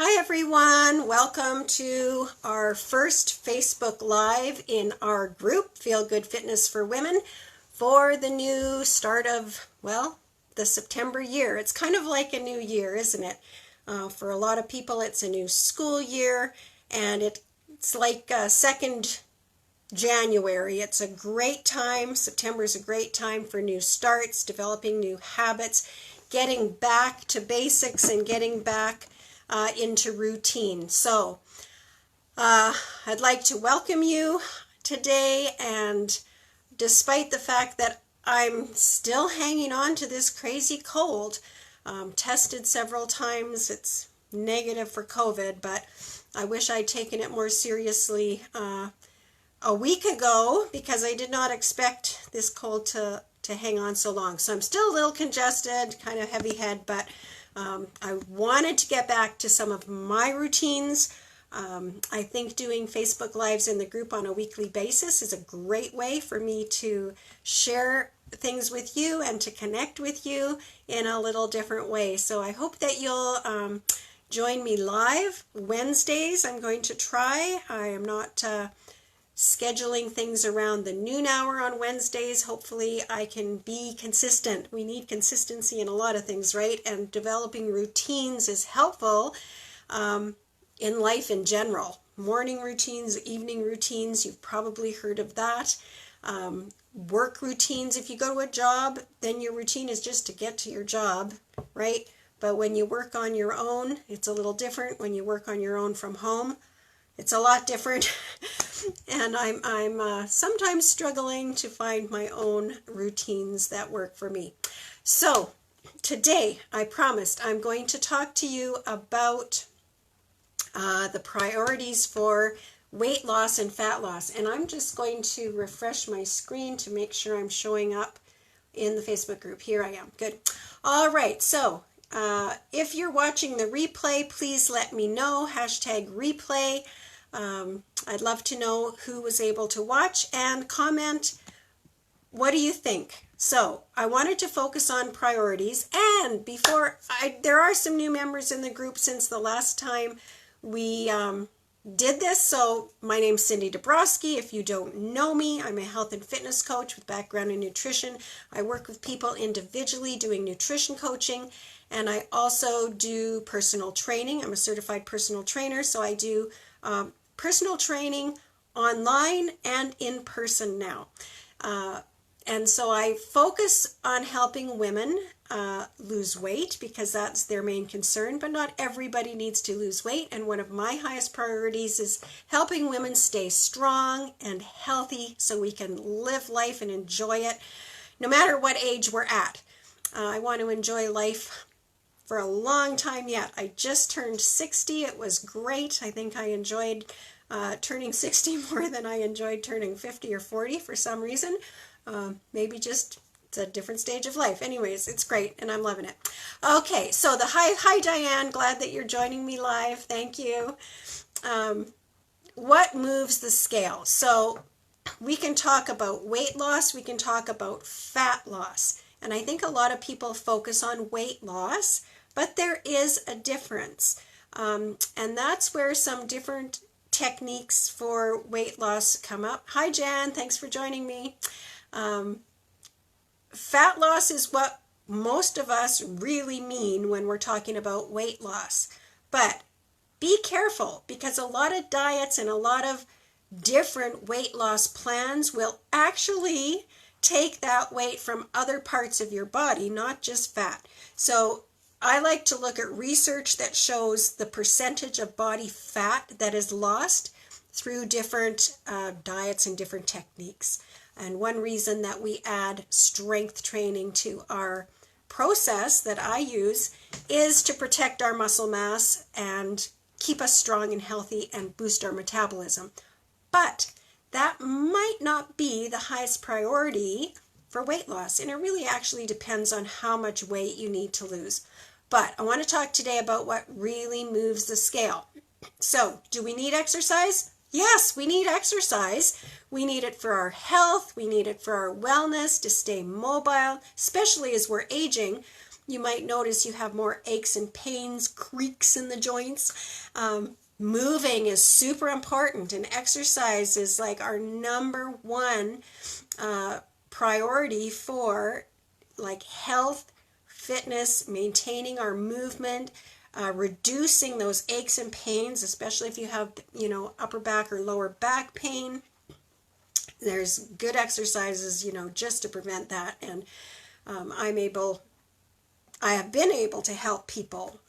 Hi everyone, welcome to our first Facebook Live in our group, Feel Good Fitness for Women, for the new start of, well, the September year. It's kind of like a new year, isn't it? For a lot of people, it's a new school year, and it's like second January. It's a great time. September is a great time for new starts, developing new habits, getting back to basics and getting back into routine. So I'd like to welcome you today, and despite the fact that I'm still hanging on to this crazy cold, tested several times, it's negative for COVID, but I wish I'd taken it more seriously a week ago, because I did not expect this cold to hang on so long. So I'm still a little congested, kind of heavy head, but I wanted to get back to some of my routines. I think doing Facebook Lives in the group on a weekly basis is a great way for me to share things with you and to connect with you in a little different way. So I hope that you'll join me live Wednesdays. I'm going to try. I am not scheduling things around the noon hour on Wednesdays. Hopefully I can be consistent. We need consistency in a lot of things, right? And developing routines is helpful in life in general. Morning routines, evening routines, you've probably heard of that. Work routines, if you go to a job, then your routine is just to get to your job, right? But when you work on your own, it's a little different. When you work on your own from home, it's a lot different. And I'm sometimes struggling to find my own routines that work for me. So today, I promised I'm going to talk to you about the priorities for weight loss and fat loss. And I'm just going to refresh my screen to make sure I'm showing up in the Facebook group. Here I am. Good. All right. So if you're watching the replay, please let me know. #replay. I'd love to know who was able to watch, and comment, what do you think? So I wanted to focus on priorities, and there are some new members in the group since the last time we did this. So my name's Cindy Dabrowski. If you don't know me, I'm a health and fitness coach with background in nutrition. I work with people individually doing nutrition coaching, and I also do personal training. I'm a certified personal trainer, so I do personal training online and in person now. And so I focus on helping women lose weight, because that's their main concern, but not everybody needs to lose weight. And one of my highest priorities is helping women stay strong and healthy so we can live life and enjoy it no matter what age we're at. I want to enjoy life for a long time yet. I just turned 60. It was great. I think I enjoyed turning 60 more than I enjoyed turning 50 or 40 for some reason. Maybe just it's a different stage of life. Anyways, it's great and I'm loving it. Okay, so hi Diane, glad that you're joining me live. Thank you. What moves the scale? So we can talk about weight loss, we can talk about fat loss. And I think a lot of people focus on weight loss, but there is a difference. And that's where some different techniques for weight loss come up. Hi Jan, thanks for joining me. Fat loss is what most of us really mean when we're talking about weight loss. But be careful, because a lot of diets and a lot of different weight loss plans will actually take that weight from other parts of your body, not just fat. So I like to look at research that shows the percentage of body fat that is lost through different diets and different techniques. And one reason that we add strength training to our process that I use is to protect our muscle mass and keep us strong and healthy and boost our metabolism. But that might not be the highest priority for weight loss, and it really actually depends on how much weight you need to lose. But I want to talk today about what really moves the scale. So, do we need exercise? Yes, we need exercise. We need it for our health. We need it for our wellness, to stay mobile, especially as we're aging. You might notice you have more aches and pains, creaks in the joints. Moving is super important, and exercise is like our number one priority for like health, fitness, maintaining our movement, reducing those aches and pains, especially if you have, upper back or lower back pain. There's good exercises, just to prevent that. And I have been able to help people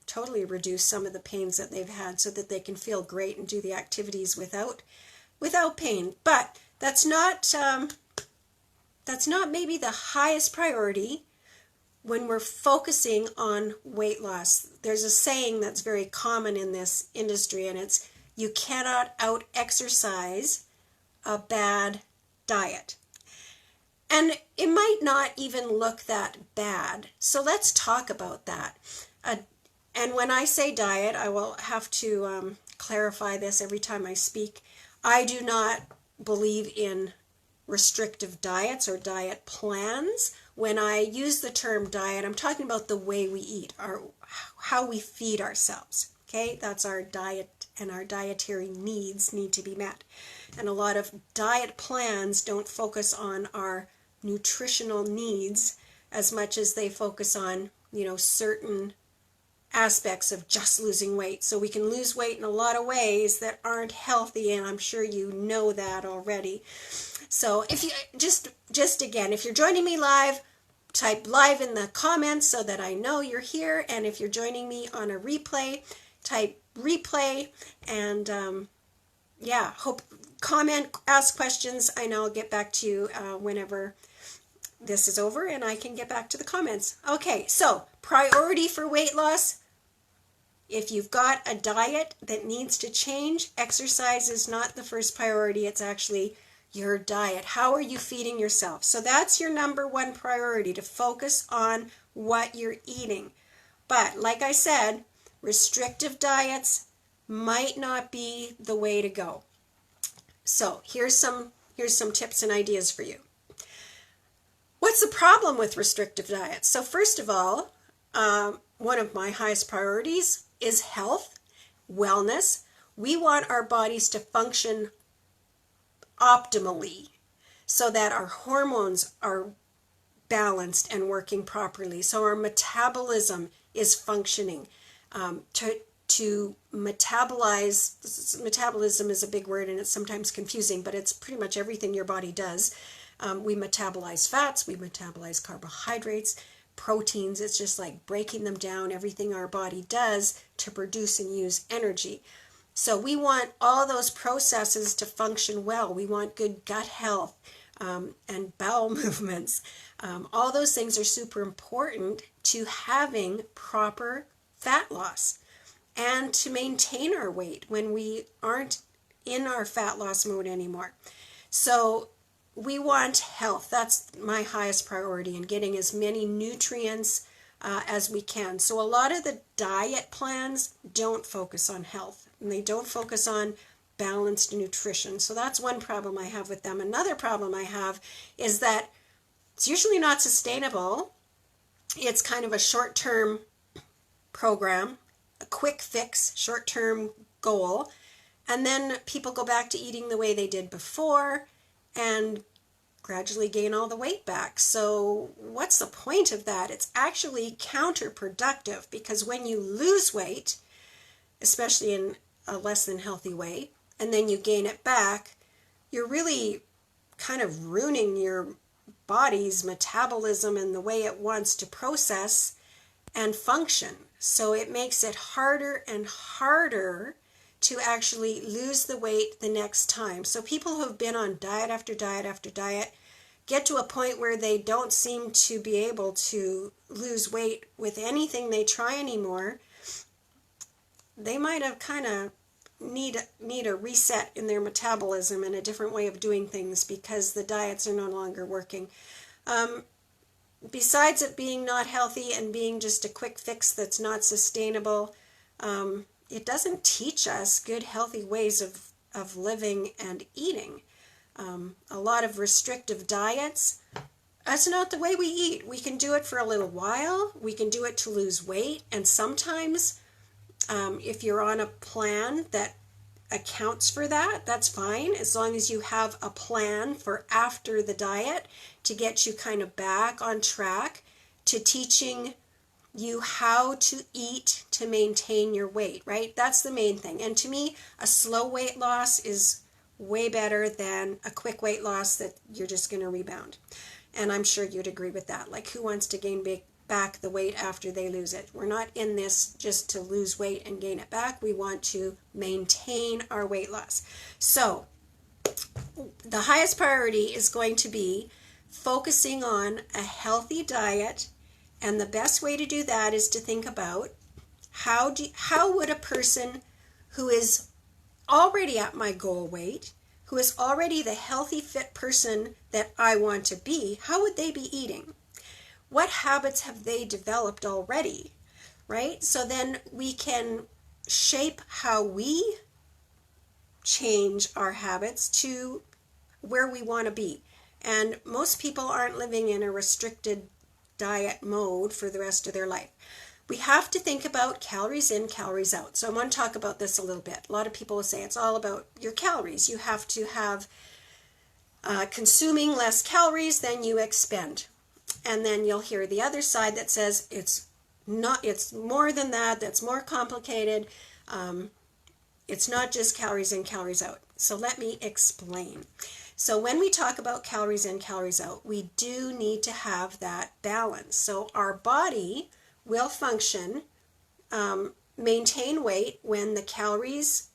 totally reduce some of the pains that they've had so that they can feel great and do the activities without pain. But that's not maybe the highest priority when we're focusing on weight loss. There's a saying that's very common in this industry, and it's, you cannot out-exercise a bad diet. And it might not even look that bad. So let's talk about that. And when I say diet, I will have to clarify this every time I speak. I do not believe in restrictive diets or diet plans. When I use the term diet, I'm talking about the way we eat, or how we feed ourselves. Okay, that's our diet, and our dietary needs need to be met. And a lot of diet plans don't focus on our nutritional needs as much as they focus on, certain aspects of just losing weight. So we can lose weight in a lot of ways that aren't healthy, and I'm sure you know that already. So if you just again, if you're joining me live, type live in the comments so that I know you're here. And if you're joining me on a replay, type replay. And comment, ask questions. I know I'll get back to you whenever this is over and I can get back to the comments. Okay, so priority for weight loss. If you've got a diet that needs to change, exercise is not the first priority. It's actually your diet. How are you feeding yourself? So that's your number one priority, to focus on what you're eating. But like I said, restrictive diets might not be the way to go. So here's some tips and ideas for you. What's the problem with restrictive diets? So first of all, one of my highest priorities is health, wellness. We want our bodies to function optimally so that our hormones are balanced and working properly. So our metabolism is functioning. To metabolize, metabolism is a big word and it's sometimes confusing, but it's pretty much everything your body does. We metabolize fats, we metabolize carbohydrates, proteins. It's just like breaking them down, everything our body does to produce and use energy. So we want all those processes to function well. We want good gut health and bowel movements. All those things are super important to having proper fat loss and to maintain our weight when we aren't in our fat loss mode anymore. So we want health. That's my highest priority, in getting as many nutrients as we can. So a lot of the diet plans don't focus on health, and they don't focus on balanced nutrition. So that's one problem I have with them. Another problem I have is that it's usually not sustainable. It's kind of a short-term program, a quick fix, short-term goal, and then people go back to eating the way they did before and gradually gain all the weight back. So what's the point of that? It's actually counterproductive, because when you lose weight, especially in a less than healthy way, and then you gain it back, you're really kind of ruining your body's metabolism and the way it wants to process and function. So it makes it harder and harder to actually lose the weight the next time. So people who have been on diet after diet after diet get to a point where they don't seem to be able to lose weight with anything they try anymore. They might have kind of need a reset in their metabolism and a different way of doing things, because the diets are no longer working. Besides it being not healthy and being just a quick fix that's not sustainable, it doesn't teach us good, healthy ways of living and eating. A lot of restrictive diets That's not the way we eat. We can do it for a little while. We can do it to lose weight. And sometimes, if you're on a plan that accounts for that, that's fine, as long as you have a plan for after the diet to get you kind of back on track to teaching you how to eat to maintain your weight, right? That's the main thing. And to me, a slow weight loss is way better than a quick weight loss that you're just going to rebound. And I'm sure you'd agree with that. Like, who wants to gain back the weight after they lose it? We're not in this just to lose weight and gain it back. We want to maintain our weight loss. So the highest priority is going to be focusing on a healthy diet. And the best way to do that is to think about how would a person who is already at my goal weight, who is already the healthy, fit person that I want to be, how would they be eating? What habits have they developed already, right? So then we can shape how we change our habits to where we want to be. And most people aren't living in a restricted diet mode for the rest of their life. We have to think about calories in, calories out. So I want to talk about this a little bit. A lot of people will say it's all about your calories. You have to have consuming less calories than you expend. And then you'll hear the other side that says it's more than that, that's more complicated. It's not just calories in, calories out. So let me explain. So when we talk about calories in, calories out, we do need to have that balance. So our body will function, maintain weight when the calories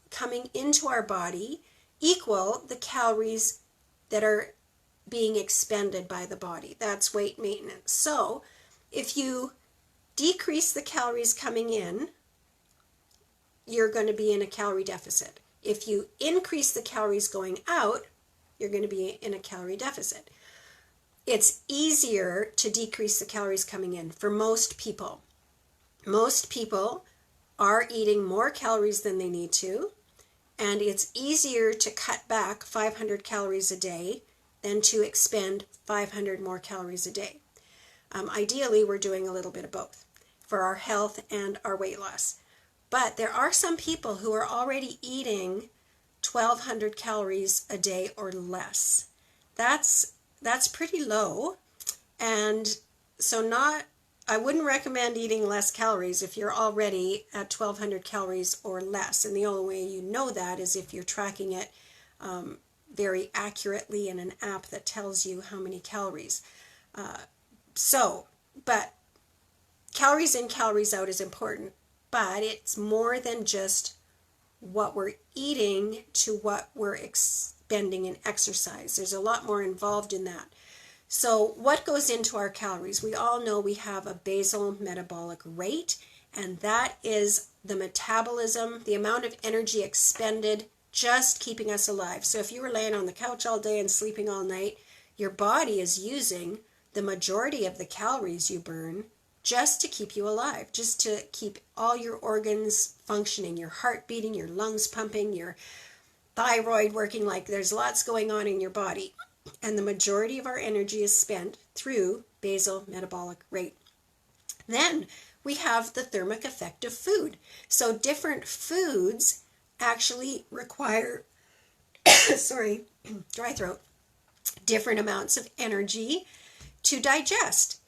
coming into our body equal the calories that are being expended by the body. That's weight maintenance. So if you decrease the calories coming in, you're going to be in a calorie deficit. If you increase the calories going out, you're going to be in a calorie deficit. It's easier to decrease the calories coming in for most people. Most people are eating more calories than they need to, and it's easier to cut back 500 calories a day than to expend 500 more calories a day. Ideally, we're doing a little bit of both for our health and our weight loss. But there are some people who are already eating 1,200 calories a day or less. That's pretty low, and so I wouldn't recommend eating less calories if you're already at 1,200 calories or less. And the only way you know that is if you're tracking it very accurately in an app that tells you how many calories. But calories in, calories out is important. But it's more than just what we're eating to what we're expending in exercise. There's a lot more involved in that. So what goes into our calories? We all know we have a basal metabolic rate, and that is the metabolism, the amount of energy expended just keeping us alive. So if you were laying on the couch all day and sleeping all night, your body is using the majority of the calories you burn just to keep you alive, just to keep all your organs functioning, your heart beating, your lungs pumping, your thyroid working. Like, there's lots going on in your body. And the majority of our energy is spent through basal metabolic rate. Then we have the thermic effect of food. So different foods actually require, sorry, dry throat, different amounts of energy to digest.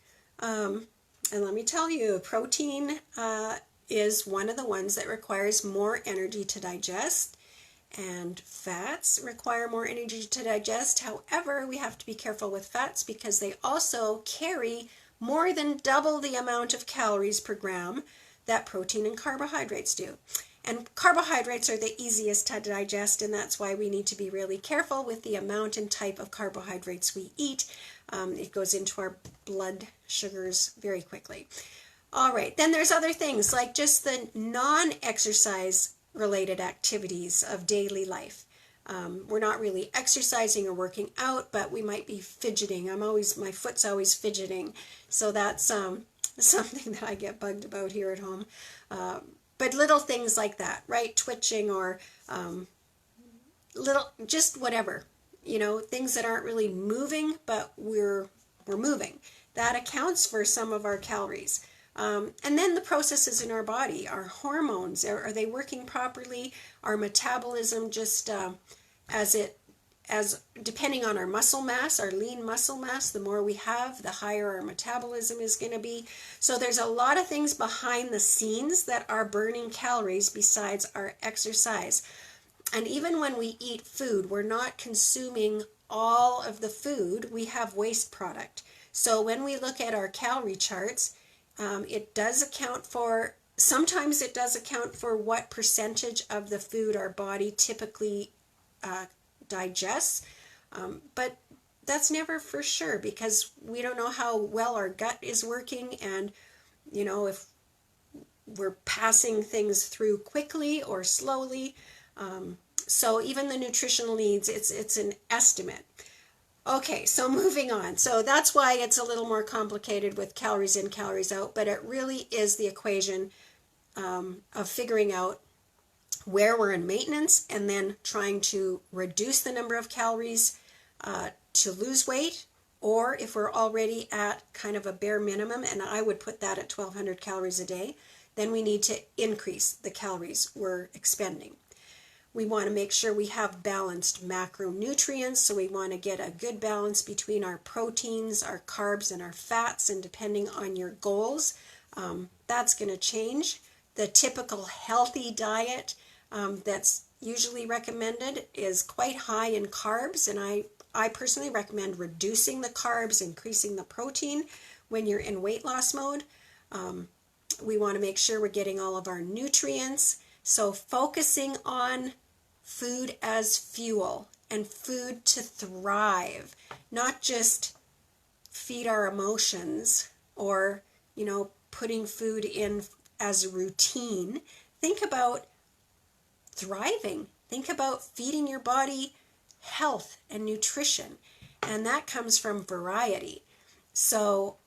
And let me tell you, protein is one of the ones that requires more energy to digest, and fats require more energy to digest. However, we have to be careful with fats because they also carry more than double the amount of calories per gram that protein and carbohydrates do. And carbohydrates are the easiest to digest, and that's why we need to be really careful with the amount and type of carbohydrates we eat. It goes into our blood sugars very quickly. All right, then there's other things like just the non-exercise related activities of daily life. We're not really exercising or working out, but we might be fidgeting. My foot's always fidgeting. So that's something that I get bugged about here at home. But little things like that, right? Twitching or just whatever. things that aren't really moving, but we're moving. That accounts for some of our calories. And then the processes in our body, our hormones, are they working properly? Our metabolism, just as depending on our muscle mass, our lean muscle mass, the more we have, the higher our metabolism is going to be. So there's a lot of things behind the scenes that are burning calories besides our exercise. And even when we eat food, we're not consuming all of the food. We have waste product. So when we look at our calorie charts, it does account for, sometimes it does account for what percentage of the food our body typically digests, but that's never for sure because we don't know how well our gut is working, and if we're passing things through quickly or slowly. So even the nutritional needs, it's an estimate. Okay, so moving on. So that's why it's a little more complicated with calories in, calories out, but it really is the equation of figuring out where we're in maintenance and then trying to reduce the number of calories to lose weight, or if we're already at kind of a bare minimum, and I would put that at 1,200 calories a day, then we need to increase the calories we're expending. We want to make sure we have balanced macronutrients, so we want to get a good balance between our proteins, our carbs, and our fats, and depending on your goals, that's going to change. The typical healthy diet that's usually recommended is quite high in carbs, and I personally recommend reducing the carbs, increasing the protein when you're in weight loss mode. We want to make sure we're getting all of our nutrients, so focusing on food as fuel and food to thrive, not just feed our emotions or, putting food in as a routine. Think about thriving. Think about feeding your body health and nutrition, and that comes from variety. So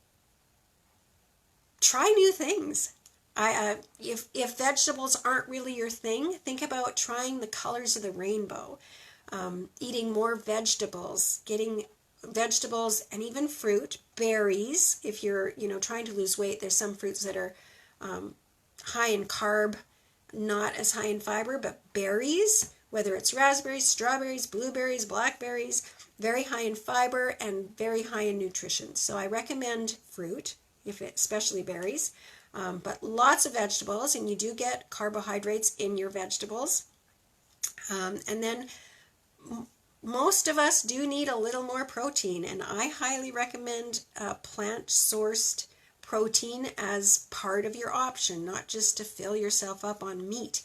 try new things. If vegetables aren't really your thing, think about trying the colors of the rainbow, eating more vegetables, getting vegetables and even fruit, berries. If you're trying to lose weight, there's some fruits that are high in carb, not as high in fiber, but berries, whether it's raspberries, strawberries, blueberries, blackberries, very high in fiber and very high in nutrition. So I recommend fruit, especially berries. But lots of vegetables, and you do get carbohydrates in your vegetables. And then most of us do need a little more protein, and I highly recommend plant-sourced protein as part of your option, not just to fill yourself up on meat,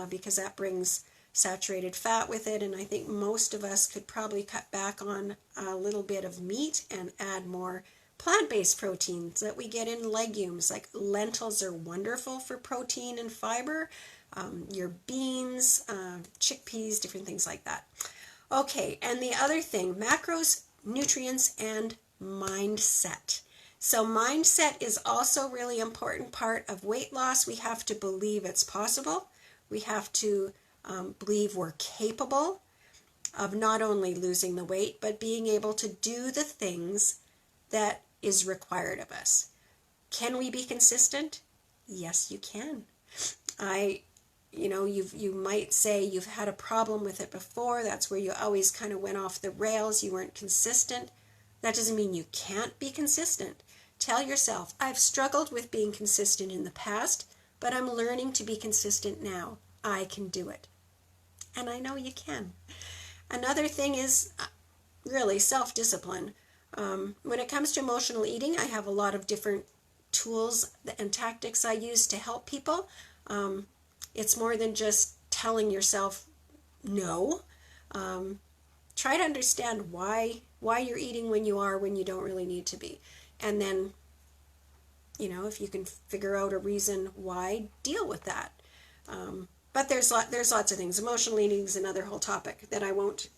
because that brings saturated fat with it, and I think most of us could probably cut back on a little bit of meat and add more plant-based proteins that we get in legumes. Like lentils are wonderful for protein and fiber. Your beans, chickpeas, different things like that. Okay, and the other thing, macros, nutrients, and mindset. So mindset is also a really important part of weight loss. We have to believe it's possible. We have to believe we're capable of not only losing the weight, but being able to do the things that is required of us. Can we be consistent? Yes, you can. You might say you've had a problem with it before. That's where you always kind of went off the rails. You weren't consistent. That doesn't mean you can't be consistent. Tell yourself, I've struggled with being consistent in the past, but I'm learning to be consistent now. I can do it. And I know you can. Another thing is really self-discipline. When it comes to emotional eating, I have a lot of different tools and tactics I use to help people. It's more than just telling yourself no. Try to understand why you're eating when you don't really need to be. And then, if you can figure out a reason why, deal with that. But there's lots of things. Emotional eating is another whole topic that I won't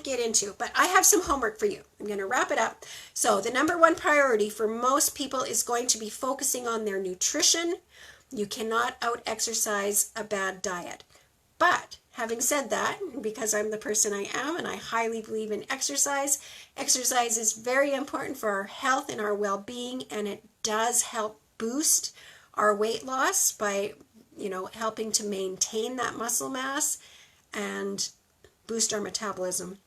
get into, but I have some homework for you. I'm going to wrap it up. So the number one priority for most people is going to be focusing on their nutrition. You cannot out-exercise a bad diet. But having said that, because I'm the person I am and I highly believe in exercise, exercise is very important for our health and our well-being, and it does help boost our weight loss by, helping to maintain that muscle mass and boost our metabolism.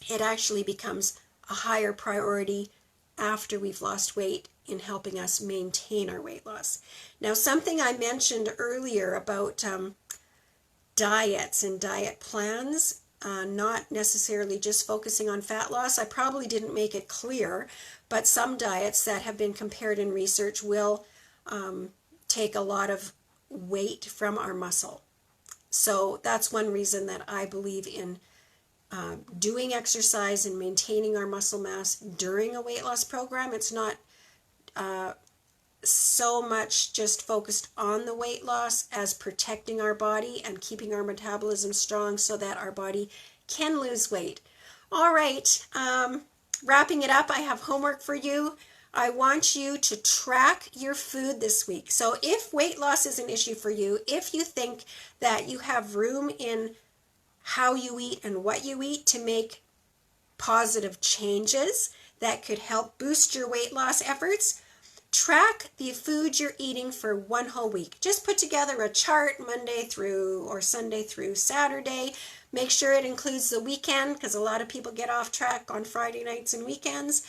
It actually becomes a higher priority after we've lost weight in helping us maintain our weight loss. Now, something I mentioned earlier about diets and diet plans, not necessarily just focusing on fat loss. I probably didn't make it clear, but some diets that have been compared in research will take a lot of weight from our muscle. So that's one reason that I believe in doing exercise and maintaining our muscle mass during a weight loss program. It's not so much just focused on the weight loss as protecting our body and keeping our metabolism strong so that our body can lose weight. All right, wrapping it up, I have homework for you. I want you to track your food this week. So if weight loss is an issue for you, if you think that you have room in how you eat and what you eat to make positive changes that could help boost your weight loss efforts, track the food you're eating for one whole week. Just put together a chart Monday through or Sunday through Saturday. Make sure it includes the weekend because a lot of people get off track on Friday nights and weekends.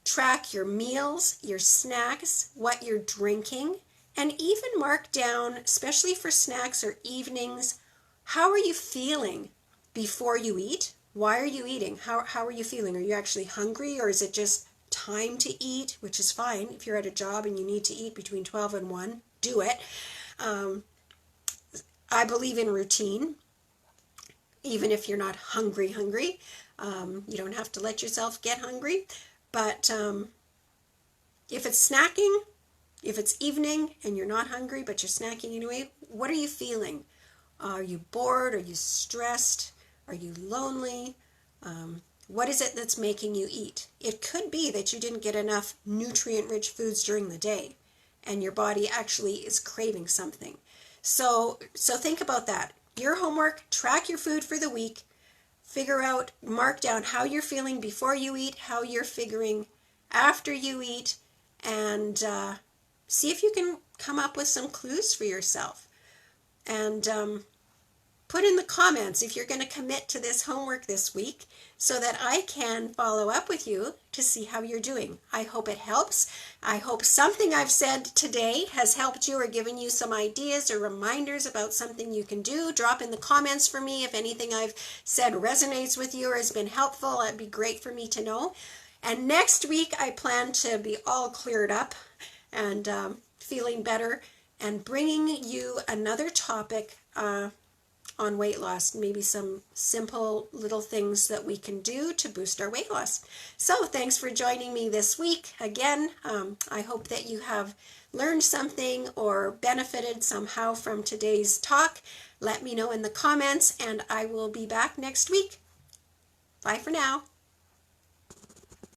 Track your meals, your snacks, what you're drinking, and even mark down, especially for snacks or evenings, how are you feeling before you eat? Why are you eating? How are you feeling? Are you actually hungry, or is it just time to eat, which is fine. If you're at a job and you need to eat between 12 and 1, do it. I believe in routine, even if you're not hungry. You don't have to let yourself get hungry. But if it's snacking, if it's evening and you're not hungry but you're snacking anyway, what are you feeling? Are you bored? Are you stressed? Are you lonely? What is it that's making you eat? It could be that you didn't get enough nutrient-rich foods during the day and your body actually is craving something. So think about that. Your homework, track your food for the week, figure out, mark down how you're feeling before you eat, how you're figuring after you eat, and see if you can come up with some clues for yourself. And put in the comments if you're going to commit to this homework this week so that I can follow up with you to see how you're doing. I hope it helps. I hope something I've said today has helped you or given you some ideas or reminders about something you can do. Drop in the comments for me if anything I've said resonates with you or has been helpful. It'd be great for me to know. And next week I plan to be all cleared up and feeling better and bringing you another topic on weight loss, maybe some simple little things that we can do to boost our weight loss. So thanks for joining me this week. Again, I hope that you have learned something or benefited somehow from today's talk. Let me know in the comments and I will be back next week. Bye for now.